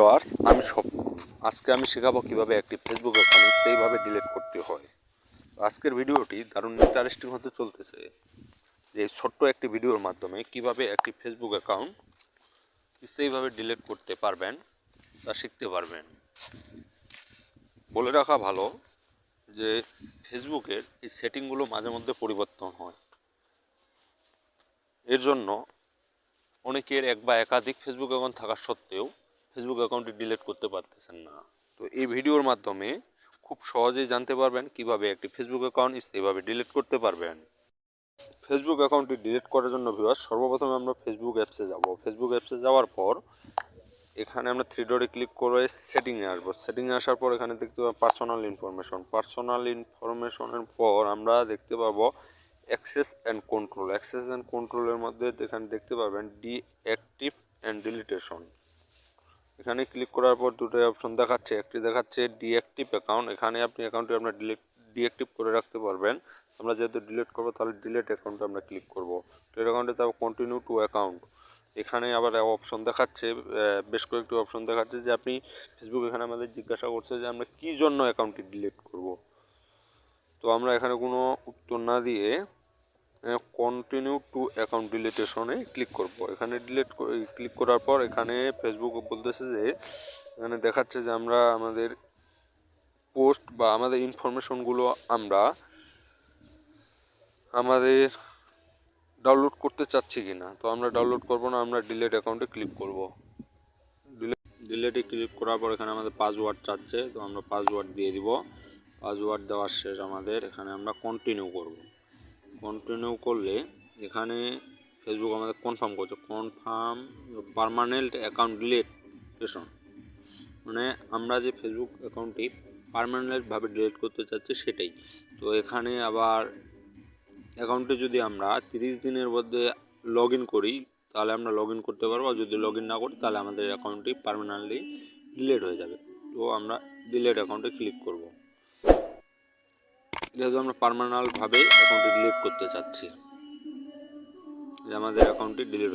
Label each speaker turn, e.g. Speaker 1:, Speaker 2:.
Speaker 1: Viewers, আমি স্বপন। আজকে আমি শেখাবো কিভাবে একটি ফেসবুক অ্যাকাউন্ট সেইভাবে ডিলিট করতে হয়। আজকের ভিডিওটি দারুণ ইন্টারেস্টিং হতে চলতেছে, যে ছোট্ট একটি ভিডিওর মাধ্যমে কিভাবে একটি ফেসবুক অ্যাকাউন্ট সেইভাবে ডিলিট করতে পারবেন তা শিখতে পারবেন। বলে রাখা ভালো যে ফেসবুকের এই সেটিংগুলো মাঝে মধ্যে পরিবর্তন হয়। এর জন্য অনেকের এক বা একাধিক ফেসবুক অ্যাকাউন্ট থাকা সত্ত্বেও ফেসবুক অ্যাকাউন্টটি ডিলিট করতে পারতেছেন না। তো এই ভিডিওর মাধ্যমে খুব সহজেই জানতে পারবেন কিভাবে একটি ফেসবুক অ্যাকাউন্ট এইভাবে ডিলিট করতে পারবেন। ফেসবুক অ্যাকাউন্টটি ডিলিট করার জন্য ভিউয়ার্স, সর্বপ্রথমে আমরা ফেসবুক অ্যাপসে যাব। ফেসবুক অ্যাপসে যাওয়ার পর এখানে আমরা থ্রি ডটে ক্লিক করে সেটিংয়ে আসবো। সেটিংয়ে আসার পর এখানে দেখতে পাবো পার্সোনাল ইনফরমেশনের পর আমরা দেখতে পাবো access and control. Access and কন্ট্রোলের মধ্যে এখানে দেখতে পাবেন ডিঅ্যাক্টিভ অ্যান্ড ডিলিটেশন। এখানে ক্লিক করার পর দুটো অপশন দেখাচ্ছে। একটি দেখাচ্ছে ডিঅ্যাক্টিভ অ্যাকাউন্ট। এখানে আপনি অ্যাকাউন্টটি আপনার ডিঅ্যাক্টিভ করে রাখতে পারবেন। আমরা যেহেতু ডিলিট করবো তাহলে ডিলিট অ্যাকাউন্টে আমরা ক্লিক করবো। ডিলিট অ্যাকাউন্টে তারপর কন্টিনিউ টু অ্যাকাউন্ট। এখানে আবার অপশন দেখাচ্ছে, বেশ কয়েকটি অপশন দেখাচ্ছে যে আপনি ফেসবুক এখানে আমাদের জিজ্ঞাসা করছে যে আমরা কী জন্য অ্যাকাউন্টটি ডিলিট করব। তো আমরা এখানে কোনো উত্তর না দিয়ে কন্টিনিউ টু অ্যাকাউন্ট ডিলিটেশনে ক্লিক করব। এখানে ক্লিক করার পর এখানে ফেসবুক বলতেছে যে এখানে দেখাচ্ছে যে আমরা আমাদের পোস্ট বা আমাদের ইনফরমেশনগুলো আমরা আমাদের ডাউনলোড করতে চাচ্ছি কিনা। তো আমরা ডাউনলোড করব না, আমরা ডিলিট অ্যাকাউন্টে ক্লিক করব। ডিলিটে ক্লিক করার পর এখানে আমাদের পাসওয়ার্ড চাচ্ছে, তো আমরা পাসওয়ার্ড দিয়ে দিব। পাসওয়ার্ড দেওয়ার শেষ আমাদের এখানে আমরা কন্টিনিউ করব। কন্টিনিউ করলে এখানে ফেসবুক আমাদের কনফার্ম করছে, কনফার্ম পার্মানেন্ট অ্যাকাউন্ট ডিলিটেশন, মানে আমরা যে ফেসবুক অ্যাকাউন্টটি পার্মানেন্টভাবে ডিলিট করতে চাচ্ছি সেটাই। তো এখানে আবার অ্যাকাউন্টে যদি আমরা 30 দিনের মধ্যে লগ ইন করি তাহলে আমরা লগ ইন করতে পারবো, আর যদি লগ ইন না করি তাহলে আমাদের অ্যাকাউন্টটি পার্মানেন্টলি ডিলিট হয়ে যাবে। তো আমরা ডিলিট অ্যাকাউন্টে ক্লিক করব, যেহেতু আমরা পার্মানেন্টভাবে অ্যাকাউন্টটি ডিলিট করতে চাচ্ছি, যে আমাদের অ্যাকাউন্টটি ডিলিট